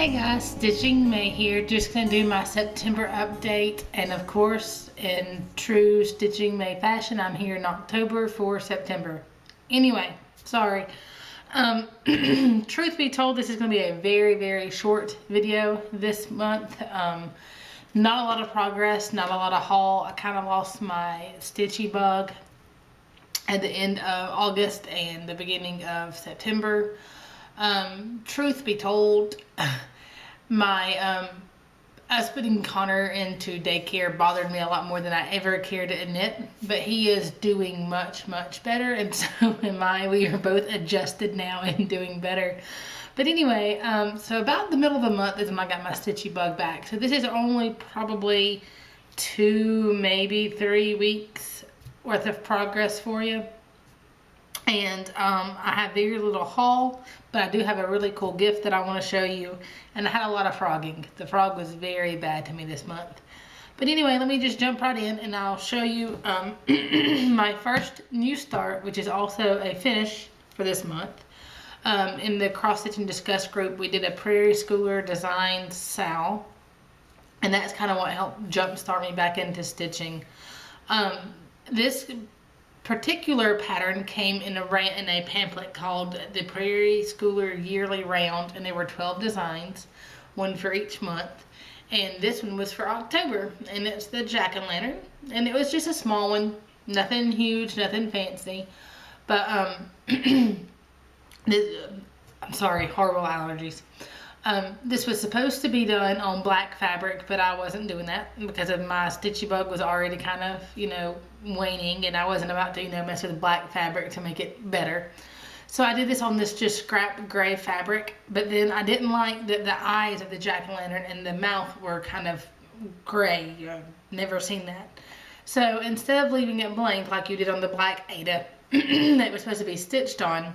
Hey guys, Stitching May here. Just gonna do my September update, and of course, in true Stitching May fashion, I'm here in October for September. Anyway, sorry. Truth be told, this is gonna be a very short video this month. Not a lot of progress, not a lot of haul. I kind of lost my stitchy bug at the end of August and the beginning of September. Truth be told, my us putting Connor into daycare bothered me a lot more than I ever care to admit, but he is doing much better, and so am I. We are both adjusted now and doing better. But anyway, so about the middle of the month is when I got my stitchy bug back. So this is only probably 2, maybe 3 weeks worth of progress for you. And I have very little haul, but I do have a really cool gift that I want to show you. And I had a lot of frogging. The frog was very bad to me this month. But anyway, let me just jump right in and I'll show you my first new start, which is also a finish for this month. In the Cross Stitch and Discuss group, we did a Prairie Schooler Design Sal. And that's kind of what helped jumpstart me back into stitching. This particular pattern came in a pamphlet called the Prairie Schooler Yearly Round, and there were 12 designs, one for each month. And this one was for October, and it's the jack-o'-lantern, and it was just a small one, nothing huge, nothing fancy. But I'm sorry, horrible allergies. This was supposed to be done on black fabric, but I wasn't doing that because of my stitchy bug was already kind of, waning, and I wasn't about to, mess with black fabric to make it better. So I did this on this just scrap gray fabric, but then I didn't like that the eyes of the jack-o'-lantern and the mouth were kind of gray. I've never seen that. So instead of leaving it blank like you did on the black Ada that was supposed to be stitched on,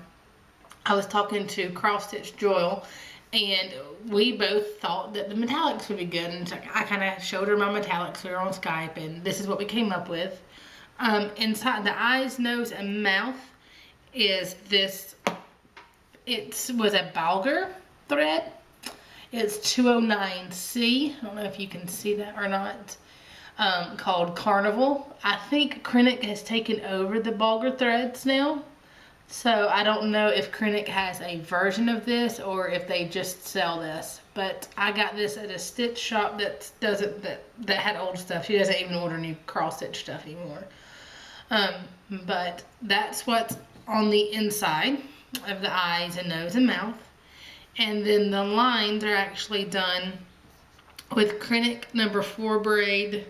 I was talking to Cross Stitch Joyle, and we both thought that the metallics would be good, and so I kind of showed her my metallics. We were on Skype, and this is what we came up with. Inside the eyes, nose, and mouth is this. It was a Balger thread. It's 209C. I don't know if you can see that or not. Called Carnival. I think Krennic has taken over the Balger threads now. So I don't know if Krennic has a version of this or if they just sell this. But I got this at a stitch shop that had old stuff. She doesn't even order new cross stitch stuff anymore. But that's what's on the inside of the eyes and nose and mouth. And then the lines are actually done with Krennic number 4 braid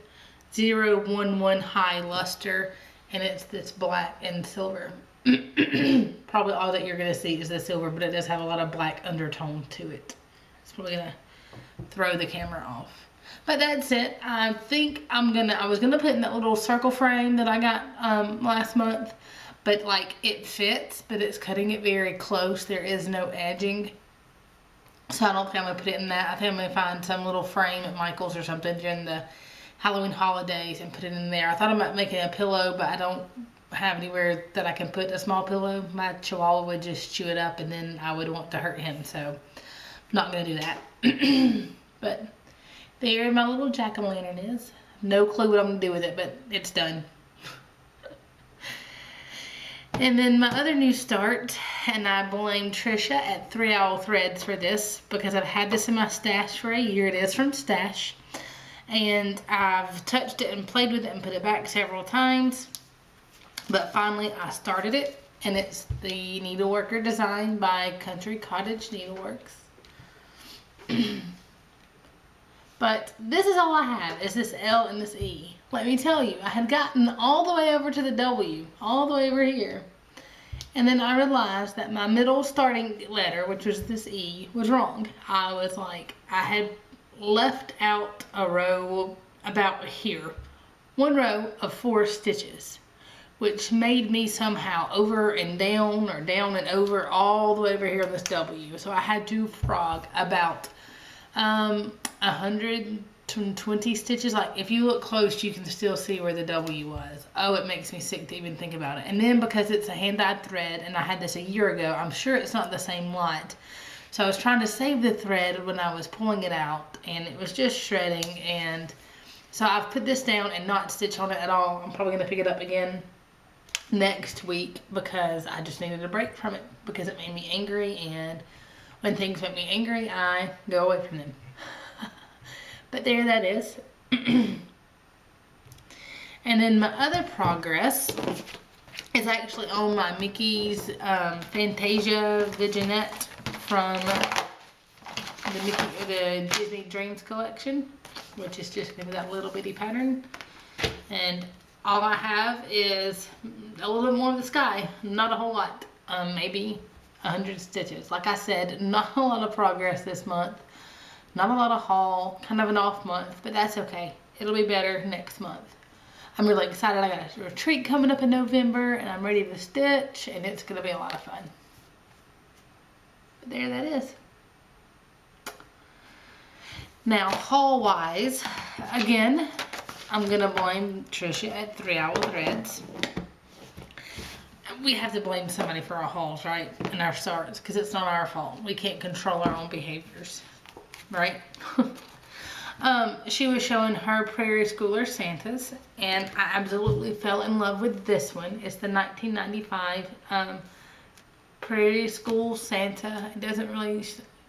011 high luster, and it's this black and silver. Probably all that you're going to see is the silver, but it does have a lot of black undertone to it. It's probably going to throw the camera off. But that's it. I think I was going to put in that little circle frame that I got last month, but like it fits, but it's cutting it very close. There is no edging. So I don't think I'm going to put it in that. I think I'm going to find some little frame at Michael's or something during the Halloween holidays and put it in there. I thought about making a pillow, but I don't have anywhere that I can put a small pillow. My chihuahua would just chew it up, and then I would want to hurt him, so I'm not going to do that. But there my little jack-o'-lantern is. No clue what I'm going to do with it, but it's done. And then my other new start, and I blame Trisha at 3 Owl Threads for this because I've had this in my stash for a year. It is from Stash, and I've touched it and played with it and put it back several times. But finally I started it, and it's the Needleworker design by Country Cottage Needleworks. But this is all I have, is this L and this E. Let me tell you, I had gotten all the way over to the W, all the way over here. And then I realized that my middle starting letter, which was this E, was wrong. I was like, I had left out a row about here. 1 row of 4 stitches, which made me somehow over and down or down and over all the way over here on this W. So I had to frog about 120 stitches. Like if you look close, you can still see where the W was. Oh, it makes me sick to even think about it. And then because it's a hand-dyed thread and I had this a year ago, I'm sure it's not the same light. So I was trying to save the thread when I was pulling it out, and it was just shredding. And so I've put this down and not stitched on it at all. I'm probably going to pick it up again next week because I just needed a break from it because it made me angry, and when things make me angry, I go away from them. But there that is. And then my other progress is actually on my Mickey's Fantasia Vignette from the Disney Dreams collection, which is just that little bitty pattern. And all I have is a little bit more of the sky, not a whole lot, maybe 100 stitches. Like I said, not a lot of progress this month, not a lot of haul, kind of an off month, but that's okay. It'll be better next month. I'm really excited. I got a retreat coming up in November, and I'm ready to stitch, and it's going to be a lot of fun. But there that is. Now, haul-wise, again, I'm going to blame Trisha at 3 Owl Threads. We have to blame somebody for our hauls, right? And our starts, because it's not our fault. We can't control our own behaviors, right? She was showing her Prairie Schooler Santas, and I absolutely fell in love with this one. It's the 1995 Prairie School Santa. It doesn't really,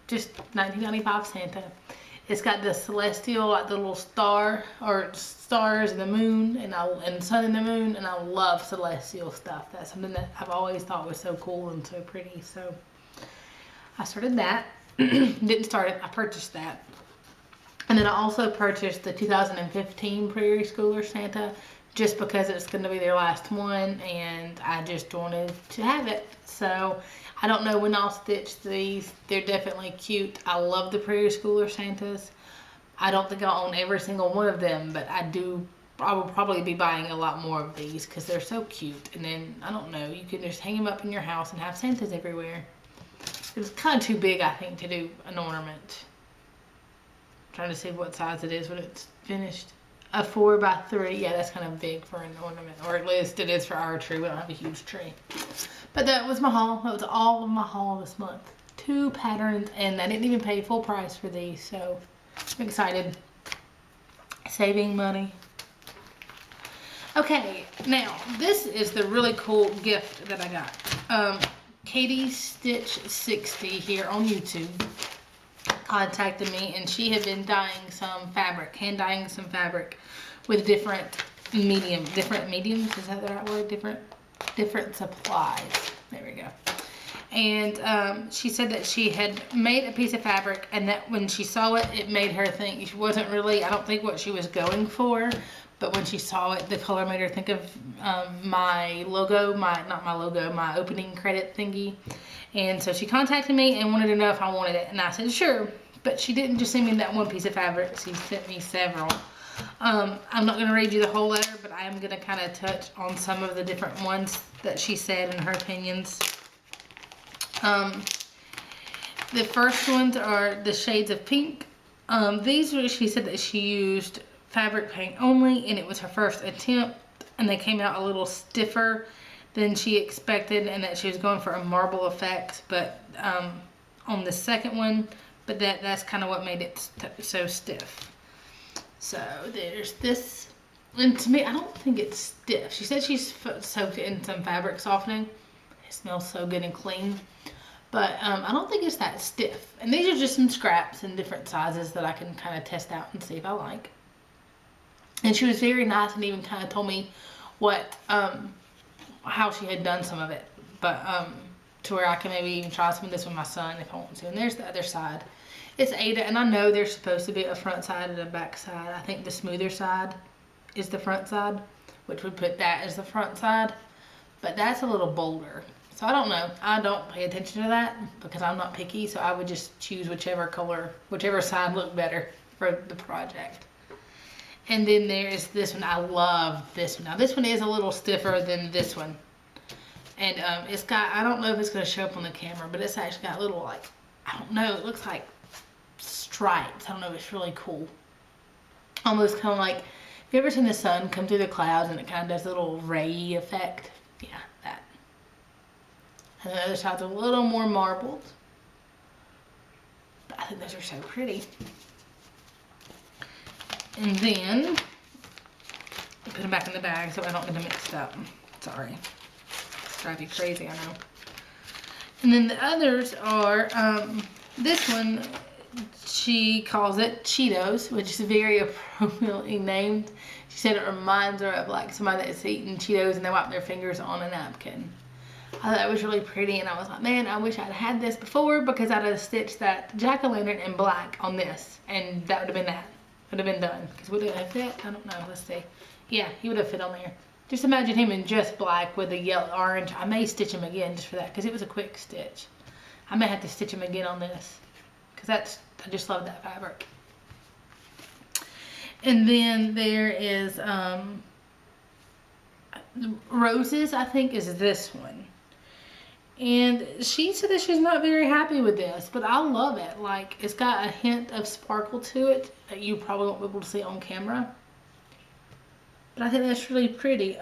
just 1995 Santa. It's got the celestial, like the little star, or stars and the moon, and sun and the moon, and I love celestial stuff. That's something that I've always thought was so cool and so pretty. So I started that. Didn't start it, I purchased that. And then I also purchased the 2015 Prairie Schooler Santa just because it's going to be their last one, and I just wanted to have it. So I don't know when I'll stitch these. They're definitely cute. I love the Prairie Schooler Santas. I don't think I'll own every single one of them, but I will probably be buying a lot more of these because they're so cute. And then, I don't know, you can just hang them up in your house and have Santas everywhere. It's kind of too big, I think, to do an ornament. Trying to see what size it is when it's finished. A 4x3, yeah, that's kind of big for an ornament, or at least it is for our tree. We don't have a huge tree. But that was my haul. That was all of my haul this month. 2 patterns, and I didn't even pay full price for these, so I'm excited. Saving money. Okay, now this is the really cool gift that I got. Katie Stitch 60 here on YouTube contacted me, and she had been dyeing some fabric, hand dyeing some fabric with different mediums, is that the right word? Different supplies. There we go. And she said that she had made a piece of fabric, and that when she saw it, it made her think she wasn't really, I don't think what she was going for, but when she saw it, the color made her think of my logo, my opening credit thingy. And so she contacted me and wanted to know if I wanted it, and I said sure. But she didn't just send me that one piece of fabric, she sent me several. I'm not going to read you the whole letter, but I am going to kind of touch on some of the different ones that she said in her opinions. The first ones are the shades of pink. These were, she said that she used fabric paint only, and it was her first attempt, and they came out a little stiffer than she expected, and that she was going for a marble effect, but on the second one, but that's kind of what made it so stiff. So there's this, and to me, I don't think it's stiff. She said she's soaked it in some fabric softening. It smells so good and clean, but I don't think it's that stiff. And these are just some scraps in different sizes that I can kind of test out and see if I like. And she was very nice and even kind of told me what how she had done some of it, but to where I can maybe even try some of this with my son if I want to. And there's the other side. It's Ada, and I know there's supposed to be a front side and a back side. I think the smoother side is the front side, which would put that as the front side, but that's a little bolder. So I don't know. I don't pay attention to that because I'm not picky, so I would just choose whichever color, whichever side looked better for the project. And then there's this one. I love this one. Now this one is a little stiffer than this one. And it's got, I don't know if it's going to show up on the camera, but it's actually got little, like, I don't know, it looks like stripes. I don't know, it's really cool. Almost kind of like, have you ever seen the sun come through the clouds and it kind of does a little ray effect? Yeah, that. And the other side's a little more marbled. think those are so pretty. And then put them back in the bag so I don't get them mixed up. Sorry. It's drive you crazy, I know. And then the others are, this one, she calls it Cheetos, which is very appropriately named. She said it reminds her of like somebody that's eating Cheetos and they wipe their fingers on a napkin. I thought it was really pretty, and I was like, man, I wish I'd had this before, because I'd have stitched that jack-o'-lantern in black on this, and that would have been that. Would have been done. Because would it have fit? I don't know. Let's see. Yeah, he would have fit on there. Just imagine him in just black with a yellow orange. I may stitch him again just for that, because it was a quick stitch. I may have to stitch him again on this, because I just love that fabric. And then there is Roses, I think, is this one. And she said that she's not very happy with this, but I love it. Like, it's got a hint of sparkle to it that you probably won't be able to see on camera. But I think that's really pretty.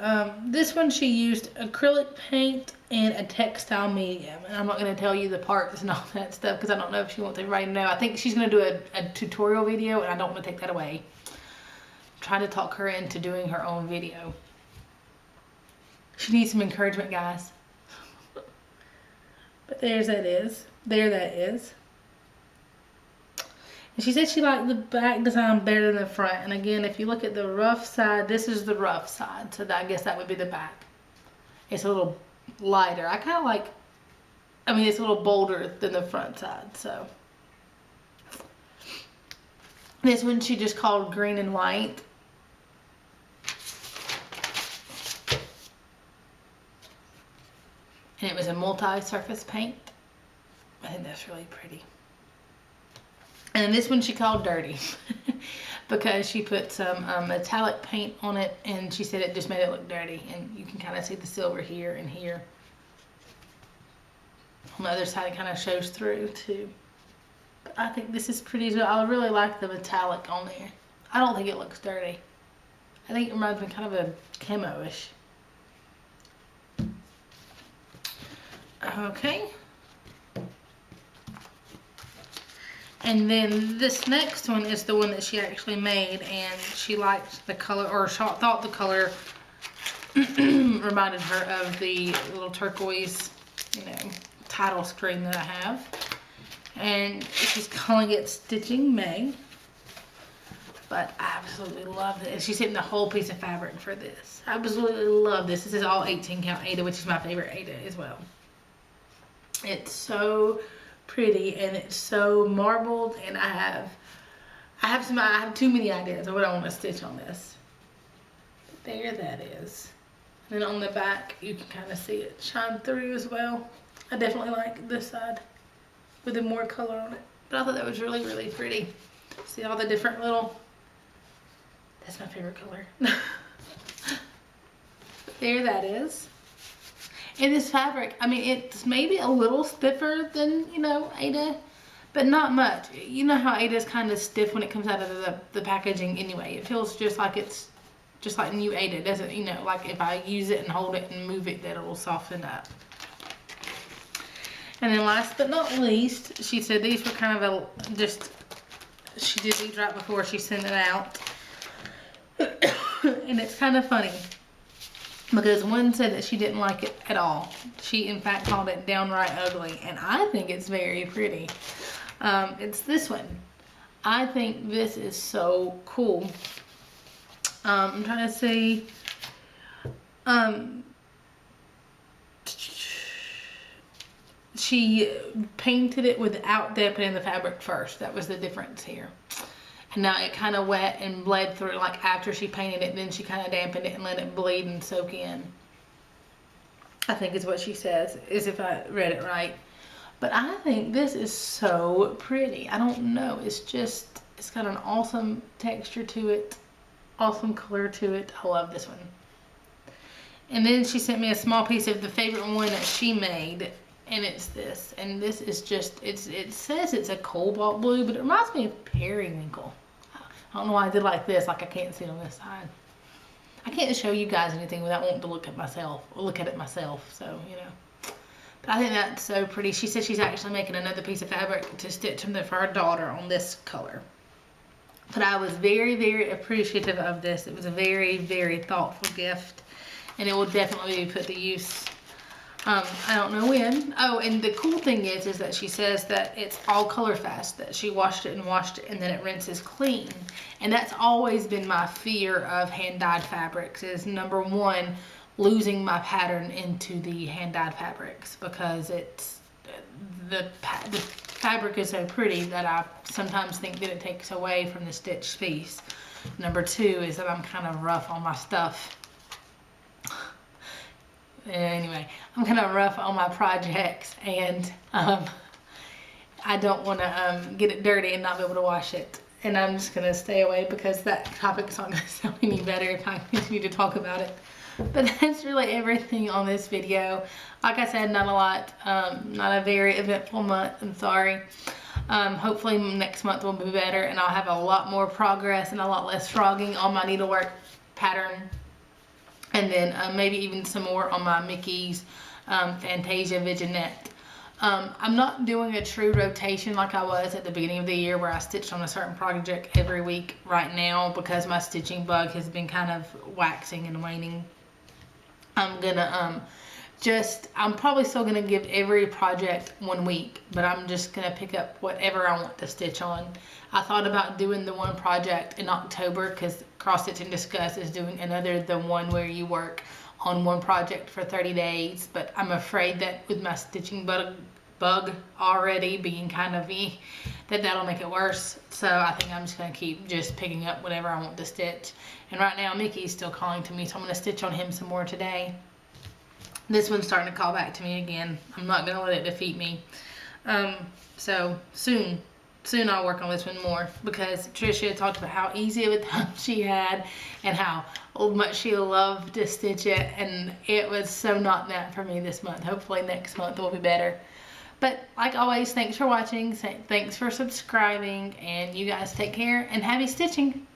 This one she used acrylic paint and a textile medium. And I'm not going to tell you the parts and all that stuff because I don't know if she wants everybody to know. I think she's going to do a tutorial video, and I don't want to take that away. I'm trying to talk her into doing her own video. She needs some encouragement, guys. But there that is. And she said she liked the back design better than the front. And again, if you look at the rough side, this is the rough side. So I guess that would be the back. It's a little lighter. I kind of like, I mean, it's a little bolder than the front side. So this one she just called green and white. And it was a multi-surface paint. I think that's really pretty. And this one she called dirty because she put some metallic paint on it, and she said it just made it look dirty. And you can kind of see the silver here and here. On the other side it kind of shows through too. But I think this is pretty as well. I really like the metallic on there. I don't think it looks dirty. I think it reminds me kind of a camo-ish. Okay. And then this next one is the one that she actually made, and she liked the color, or thought the color reminded her of the little turquoise, title screen that I have. And she's calling it Stitching May. But I absolutely love it. She's hitting the whole piece of fabric for this. I absolutely love this. This is all 18 count Aida, which is my favorite Aida as well. It's so pretty, and it's so marbled, and I have too many ideas of what I want to stitch on this. But there that is. And then on the back you can kind of see it shine through as well. I definitely like this side with the more color on it. But I thought that was really, really pretty. See all the different little, that's my favorite color. But there that is. And this fabric, I mean, it's maybe a little stiffer than, Aida, but not much. You know how Aida is kind of stiff when it comes out of the packaging anyway. It feels just like it's just like new Aida. It doesn't, like if I use it and hold it and move it, that it'll soften up. And then last but not least, she said these were kind of she did these right before she sent it out. And it's kind of funny, because one said that she didn't like it at all. She, in fact, called it downright ugly. And I think it's very pretty. It's this one. I think this is so cool. I'm trying to see. She painted it without dampening the fabric first. That was the difference here. And now it kind of wet and bled through, like after she painted it, then she kind of dampened it and let it bleed and soak in. I think is what she says, is if I read it right. But I think this is so pretty. I don't know, it's got an awesome texture to it, awesome color to it. I love this one. And then she sent me a small piece of the favorite one that she made, and it's this. And this is just, it says it's a cobalt blue, but it reminds me of periwinkle. I don't know why I did like this, like I can't see it on this side. I can't show you guys anything without wanting to look at it myself, so, But But I think that's so pretty. She said she's actually making another piece of fabric to stitch them for her daughter on this color. But I was very, very appreciative of this. It was a very, very thoughtful gift, and it will definitely be put to use. I don't know when. Oh, and the cool thing is that she says that it's all color fast, that she washed it, and then it rinses clean. And that's always been my fear of hand-dyed fabrics, is number one, losing my pattern into the hand-dyed fabrics, because it's, the fabric is so pretty that I sometimes think that it takes away from the stitched piece. Number two is that I'm kind of rough on my stuff. Anyway, I'm kind of rough on my projects, and I don't want to get it dirty and not be able to wash it. And I'm just going to stay away, because that topic's not going to sound any better if I continue to talk about it. But that's really everything on this video. Like I said, not a lot, not a very eventful month, I'm sorry. Hopefully next month will be better, and I'll have a lot more progress and a lot less frogging on my needlework pattern. And then maybe even some more on my Mickey's Fantasia Vignette. I'm not doing a true rotation like I was at the beginning of the year, where I stitched on a certain project every week right now, because my stitching bug has been kind of waxing and waning. I'm gonna I'm probably still gonna give every project 1 week, but I'm just gonna pick up whatever I want to stitch on. I thought about doing the one project in October, because Cross Stitch and Discuss is doing another, the one where you work on one project for 30 days, but I'm afraid that with my stitching bug already being kind of that'll make it worse. So I think I'm just gonna keep just picking up whatever I want to stitch. And right now Mickey's still calling to me, so I'm gonna stitch on him some more today. This one's starting to call back to me again. I'm not gonna let it defeat me. So soon I'll work on this one more, because Tricia talked about how easy of a time she had and how much she loved to stitch it, and it was so not that for me this month. Hopefully next month will be better. But like always, thanks for watching, thanks for subscribing, and you guys take care and happy stitching.